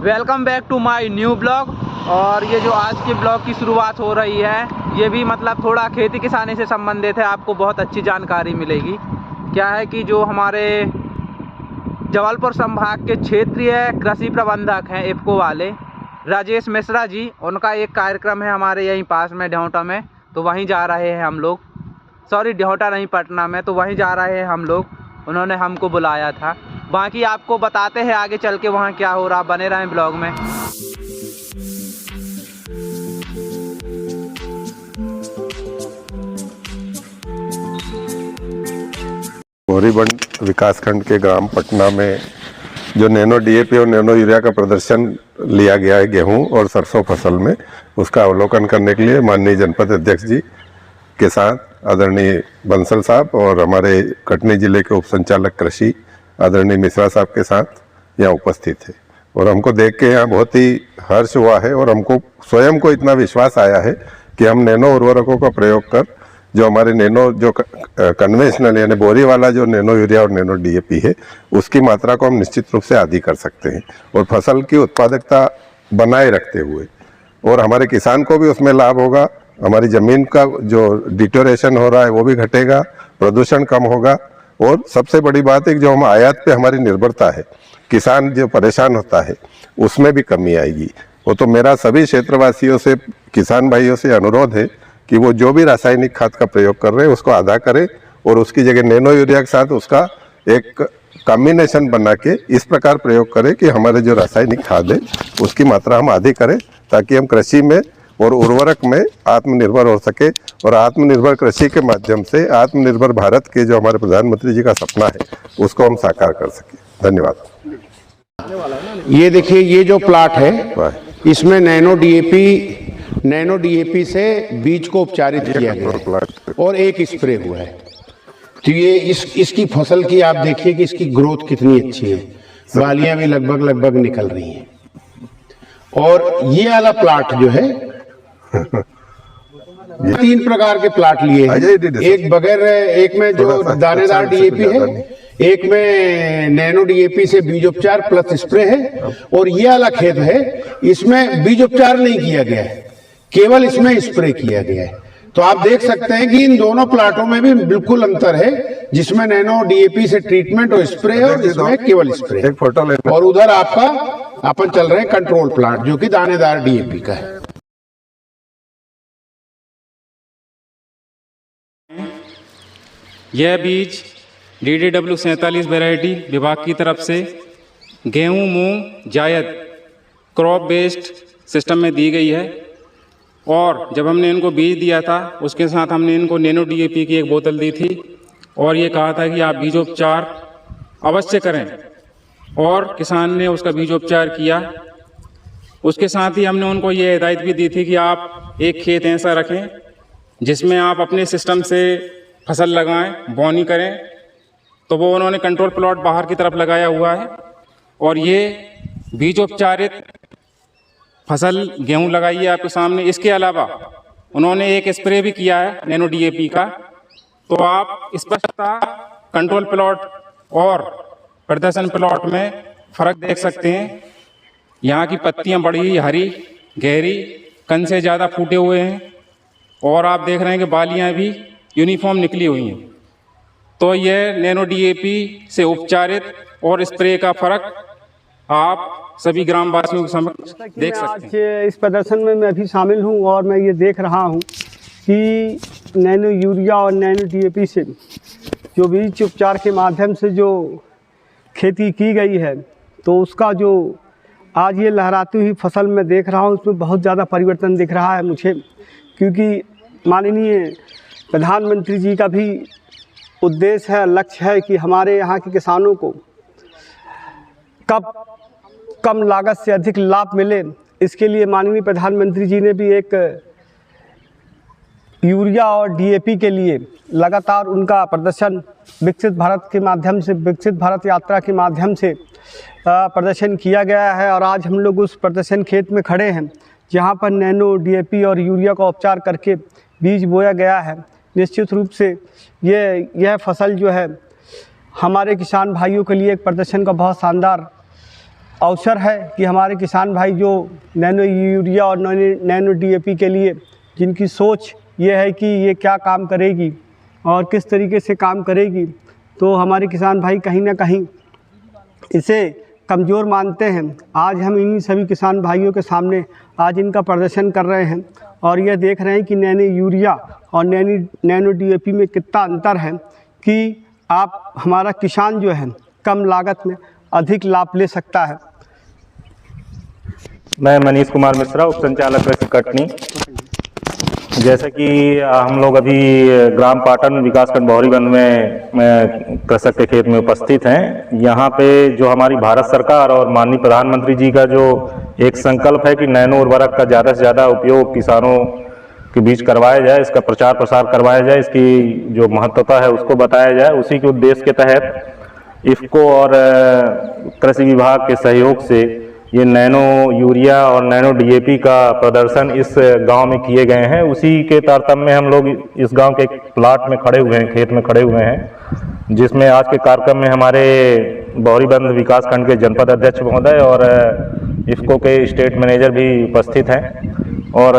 Welcome back to my new blog. और ये जो आज के ब्लॉग की शुरुआत हो रही है ये भी मतलब थोड़ा खेती किसानी से संबंधित है। आपको बहुत अच्छी जानकारी मिलेगी। क्या है कि जो हमारे जबलपुर संभाग के क्षेत्रीय कृषि प्रबंधक हैं इफ़को वाले राजेश मिश्रा जी, उनका एक कार्यक्रम है हमारे यहीं पास में ढेउटा में, तो वहीं जा रहे हैं हम लोग। सॉरी, ढेउटा नहीं, पटना में, तो वहीं जा रहे हैं हम लोग। उन्होंने हमको बुलाया था। बाकी आपको बताते हैं आगे चल के वहाँ क्या हो रहा। बने रहें ब्लॉग में। मोरीबंड विकासखंड के ग्राम पटना में जो नैनो डीएपी और नैनो यूरिया का प्रदर्शन लिया गया है गेहूं और सरसों फसल में, उसका अवलोकन करने के लिए माननीय जनपद अध्यक्ष जी के साथ आदरणीय बंसल साहब और हमारे कटनी जिले के उप संचालक कृषि आदरणीय मिश्रा साहब के साथ यहाँ उपस्थित थे। और हमको देख के यहाँ बहुत ही हर्ष हुआ है और हमको स्वयं को इतना विश्वास आया है कि हम नैनो उर्वरकों का प्रयोग कर जो हमारे नैनो जो कन्वेंशनल यानी बोरी वाला जो नैनो यूरिया और नैनो डीएपी है उसकी मात्रा को हम निश्चित रूप से आधी कर सकते हैं और फसल की उत्पादकता बनाए रखते हुए, और हमारे किसान को भी उसमें लाभ होगा। हमारी ज़मीन का जो डिटोरेशन हो रहा है वो भी घटेगा, प्रदूषण कम होगा, और सबसे बड़ी बात है कि जो हम आयात पे हमारी निर्भरता है, किसान जो परेशान होता है उसमें भी कमी आएगी। वो तो मेरा सभी क्षेत्रवासियों से, किसान भाइयों से अनुरोध है कि वो जो भी रासायनिक खाद का प्रयोग कर रहे हैं उसको आधा करें और उसकी जगह नैनो यूरिया के साथ उसका एक कॉम्बिनेशन बना के इस प्रकार प्रयोग करें कि हमारे जो रासायनिक खाद है उसकी मात्रा हम आधी करें, ताकि हम कृषि में और उर्वरक में आत्मनिर्भर हो सके और आत्मनिर्भर कृषि के माध्यम से आत्मनिर्भर भारत के जो हमारे प्रधानमंत्री जी का सपना है उसको हम साकार कर सकें। धन्यवाद। ये देखिए, ये जो प्लाट है इसमें नैनो डीएपी से बीज को उपचारित किया गया और एक स्प्रे हुआ है। तो ये इसकी फसल की आप देखिए कि इसकी ग्रोथ कितनी अच्छी है, बालियां भी लगभग निकल रही हैं। और ये वाला प्लाट जो है 3 प्रकार के प्लाट लिए हैं। एक बगैर, एक में जो दानेदार डीएपी है, एक में नैनो डीएपी से बीजोपचार प्लस स्प्रे है, और ये वाला खेत है इसमें बीजोपचार नहीं किया गया है, केवल इसमें स्प्रे किया गया है। तो आप देख सकते हैं कि इन दोनों प्लाटों में भी बिल्कुल अंतर है, जिसमें नैनो डीएपी से ट्रीटमेंट और स्प्रे है और इसमें केवल स्प्रे। और उधर आपका अपन चल रहे हैं कंट्रोल प्लाट जो कि दानेदार डीएपी का है। यह बीज DDW 47 वैरायटी विभाग की तरफ से गेहूं, मूंग, जायद क्रॉप बेस्ड सिस्टम में दी गई है। और जब हमने इनको बीज दिया था उसके साथ हमने इनको नैनो डीएपी की एक बोतल दी थी और ये कहा था कि आप बीजोपचार अवश्य करें, और किसान ने उसका बीजोपचार किया। उसके साथ ही हमने उनको ये हिदायत भी दी थी कि आप एक खेत ऐसा रखें जिसमें आप अपने सिस्टम से फसल लगाएं, बोनी करें। तो वो उन्होंने कंट्रोल प्लॉट बाहर की तरफ लगाया हुआ है और ये बीजोपचारित फसल गेहूं लगाई है आपके सामने। इसके अलावा उन्होंने एक स्प्रे भी किया है नैनो डीएपी का। तो आप स्पष्टता कंट्रोल प्लॉट और प्रदर्शन प्लॉट में फ़र्क देख सकते हैं। यहाँ की पत्तियाँ बड़ी हरी, गहरी, कन से ज़्यादा फूटे हुए हैं, और आप देख रहे हैं कि बालियाँ भी यूनिफॉर्म निकली हुई हैं। तो यह नैनो डीएपी से उपचारित और स्प्रे का फ़र्क आप सभी ग्रामवासियों के समक्ष देख सकते हैं। इस प्रदर्शन में मैं भी शामिल हूं और मैं ये देख रहा हूं कि नैनो यूरिया और नैनो डीएपी से जो बीज उपचार के माध्यम से जो खेती की गई है, तो उसका जो आज ये लहराती हुई फसल मैं देख रहा हूं उसमें बहुत ज़्यादा परिवर्तन दिख रहा है मुझे। क्योंकि माननीय प्रधानमंत्री जी का भी उद्देश्य है, लक्ष्य है कि हमारे यहाँ के किसानों को कम लागत से अधिक लाभ मिले। इसके लिए माननीय प्रधानमंत्री जी ने भी एक यूरिया और डीएपी के लिए लगातार उनका प्रदर्शन विकसित भारत के माध्यम से, विकसित भारत यात्रा के माध्यम से प्रदर्शन किया गया है। और आज हम लोग उस प्रदर्शन खेत में खड़े हैं जहाँ पर नैनो डीएपी और यूरिया का उपचार करके बीज बोया गया है। निश्चित रूप से यह फसल जो है हमारे किसान भाइयों के लिए एक प्रदर्शन का बहुत शानदार अवसर है कि हमारे किसान भाई जो नैनो यूरिया और नैनो DAP के लिए जिनकी सोच ये है कि ये क्या काम करेगी और किस तरीके से काम करेगी, तो हमारे किसान भाई कहीं ना कहीं इसे कमज़ोर मानते हैं। आज हम इन्हीं सभी किसान भाइयों के सामने आज इनका प्रदर्शन कर रहे हैं और ये देख रहे हैं कि नैनो यूरिया और नैनो DAP में कितना अंतर है कि आप हमारा किसान जो है कम लागत में अधिक लाभ ले सकता है। मैं मनीष कुमार मिश्रा, उप संचालक कृषि कटनी। जैसे कि हम लोग अभी ग्राम पाटन विकासखंड बहरीगंज में कृषक के खेत में उपस्थित हैं। यहाँ पे जो हमारी भारत सरकार और माननीय प्रधानमंत्री जी का जो एक संकल्प है कि नैनो उर्वरक का ज़्यादा से ज़्यादा उपयोग किसानों के बीच करवाया जाए, इसका प्रचार प्रसार करवाया जाए, इसकी जो महत्वता है उसको बताया जाए, उसी के उद्देश्य के तहत इफ़को और कृषि विभाग के सहयोग से ये नैनो यूरिया और नैनो DAP का प्रदर्शन इस गांव में किए गए हैं। उसी के तारतम्य में हम लोग इस गांव के एक प्लाट में खड़े हुए हैं, खेत में खड़े हुए हैं, जिसमें आज के कार्यक्रम में हमारे बहरीगंज विकासखंड के जनपद अध्यक्ष महोदय और इफ़को के स्टेट मैनेजर भी उपस्थित हैं। और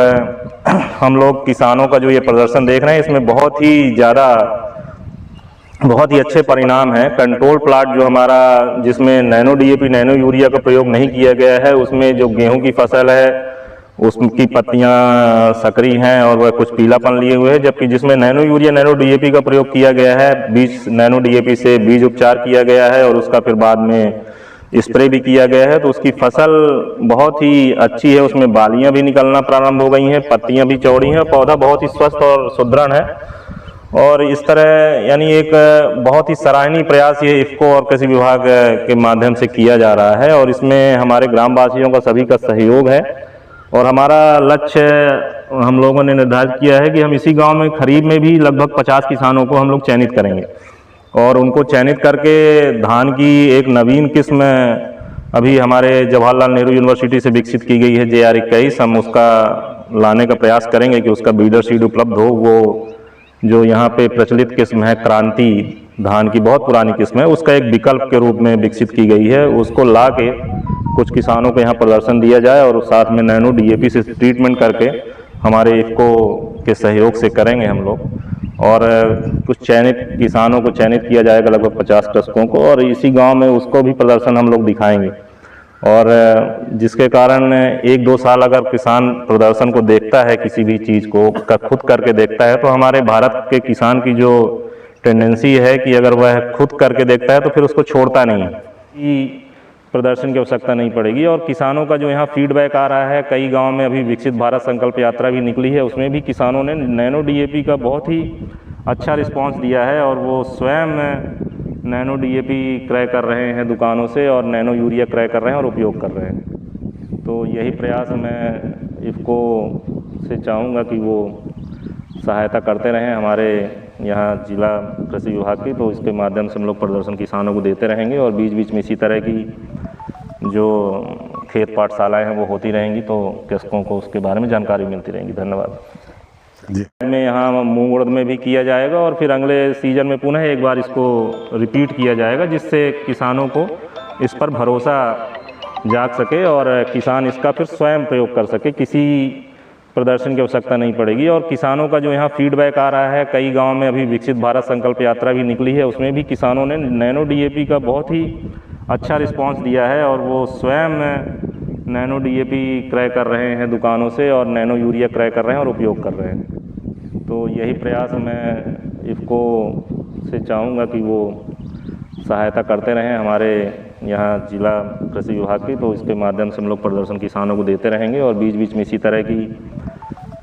हम लोग किसानों का जो ये प्रदर्शन देख रहे हैं, इसमें बहुत ही अच्छे परिणाम हैं। कंट्रोल प्लाट जो हमारा, जिसमें नैनो DAP नैनो यूरिया का प्रयोग नहीं किया गया है, उसमें जो गेहूं की फसल है उसकी पत्तियां सकरी हैं और वह कुछ पीलापन लिए हुए हैं, जबकि जिसमें नैनो यूरिया नैनो DAP का प्रयोग किया गया है, बीज नैनो DAP से बीज उपचार किया गया है और उसका फिर बाद में स्प्रे भी किया गया है, तो उसकी फसल बहुत ही अच्छी है। उसमें बालियाँ भी निकलना प्रारंभ हो गई हैं, पत्तियाँ भी चौड़ी हैं, पौधा बहुत ही स्वस्थ और सुदृढ़ है। और इस तरह यानी एक बहुत ही सराहनीय प्रयास ये इफ़को और कृषि विभाग के माध्यम से किया जा रहा है और इसमें हमारे ग्रामवासियों का सभी का सहयोग है। और हमारा लक्ष्य हम लोगों ने निर्धारित किया है कि हम इसी गांव में खरीफ में भी लगभग 50 किसानों को हम लोग चयनित करेंगे और उनको चयनित करके धान की एक नवीन किस्म अभी हमारे जवाहरलाल नेहरू यूनिवर्सिटी से विकसित की गई है JR21, हम उसका लाने का प्रयास करेंगे कि उसका बीडर सीड उपलब्ध हो। वो जो यहाँ पे प्रचलित किस्म है क्रांति धान की, बहुत पुरानी किस्म है, उसका एक विकल्प के रूप में विकसित की गई है, उसको ला के कुछ किसानों को यहाँ प्रदर्शन दिया जाए और साथ में नैनो DAP से ट्रीटमेंट करके हमारे इफ़को के सहयोग से करेंगे हम लोग। और कुछ चयनित किसानों को चयनित किया जाएगा, लगभग 50 कृषकों को, और इसी गाँव में उसको भी प्रदर्शन हम लोग दिखाएंगे। और जिसके कारण 1-2 साल अगर किसान प्रदर्शन को देखता है, किसी भी चीज़ को खुद करके देखता है, तो हमारे भारत के किसान की जो टेंडेंसी है कि अगर वह खुद करके देखता है तो फिर उसको छोड़ता नहीं है, प्रदर्शन की आवश्यकता नहीं पड़ेगी। और किसानों का जो यहाँ फीडबैक आ रहा है, कई गाँव में अभी विकसित भारत संकल्प यात्रा भी निकली है, उसमें भी किसानों ने नैनो DAP का बहुत ही अच्छा रिस्पॉन्स दिया है और वो स्वयं नैनो DAP क्रय कर रहे हैं दुकानों से और नैनो यूरिया क्रय कर रहे हैं और उपयोग कर रहे हैं। तो यही प्रयास मैं इफ़को से चाहूँगा कि वो सहायता करते रहें हमारे यहाँ जिला कृषि विभाग की, तो इसके माध्यम से हम लोग प्रदर्शन किसानों को देते रहेंगे और बीच बीच में इसी तरह की जो खेत पाठशालाएँ हैं वो होती रहेंगी, तो कृषकों को उसके बारे में जानकारी मिलती रहेंगी। धन्यवाद जी। में यहाँ मूंग उड़द में भी किया जाएगा और फिर अगले सीजन में पुनः एक बार इसको रिपीट किया जाएगा, जिससे किसानों को इस पर भरोसा जाग सके और किसान इसका फिर स्वयं प्रयोग कर सके, किसी प्रदर्शन की आवश्यकता नहीं पड़ेगी। और किसानों का जो यहाँ फीडबैक आ रहा है, कई गांव में अभी विकसित भारत संकल्प यात्रा भी निकली है, उसमें भी किसानों ने नैनो DAP का बहुत ही अच्छा रिस्पॉन्स दिया है और वो स्वयं नैनो DAP क्रय कर रहे हैं दुकानों से और नैनो यूरिया क्रय कर रहे हैं और उपयोग कर रहे हैं। तो यही प्रयास मैं इफ़को से चाहूँगा कि वो सहायता करते रहें हमारे यहाँ जिला कृषि विभाग की, तो इसके माध्यम से हम लोग प्रदर्शन किसानों को देते रहेंगे और बीच बीच में इसी तरह की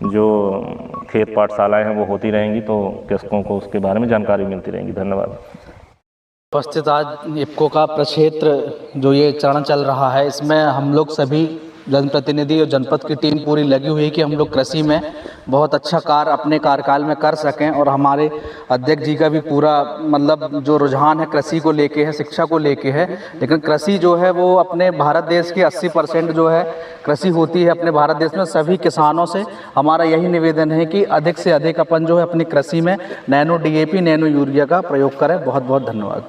जो खेत पाठशालाएँ हैं वो होती रहेंगी, तो कृषकों को उसके बारे में जानकारी मिलती रहेंगी। धन्यवाद। उपस्थित आज इफ़को का प्रक्षेत्र जो ये चरण चल रहा है, इसमें हम लोग सभी जनप्रतिनिधि और जनपद की टीम पूरी लगी हुई है कि हम लोग कृषि में बहुत अच्छा कार्य अपने कार्यकाल में कर सकें। और हमारे अध्यक्ष जी का भी पूरा मतलब जो रुझान है कृषि को लेके है, शिक्षा को लेके है, लेकिन कृषि जो है वो अपने भारत देश की 80% जो है कृषि होती है अपने भारत देश में। सभी किसानों से हमारा यही निवेदन है कि अधिक से अधिक अपन जो है अपनी कृषि में नैनो DAP नैनो यूरिया का प्रयोग करें। बहुत बहुत धन्यवाद।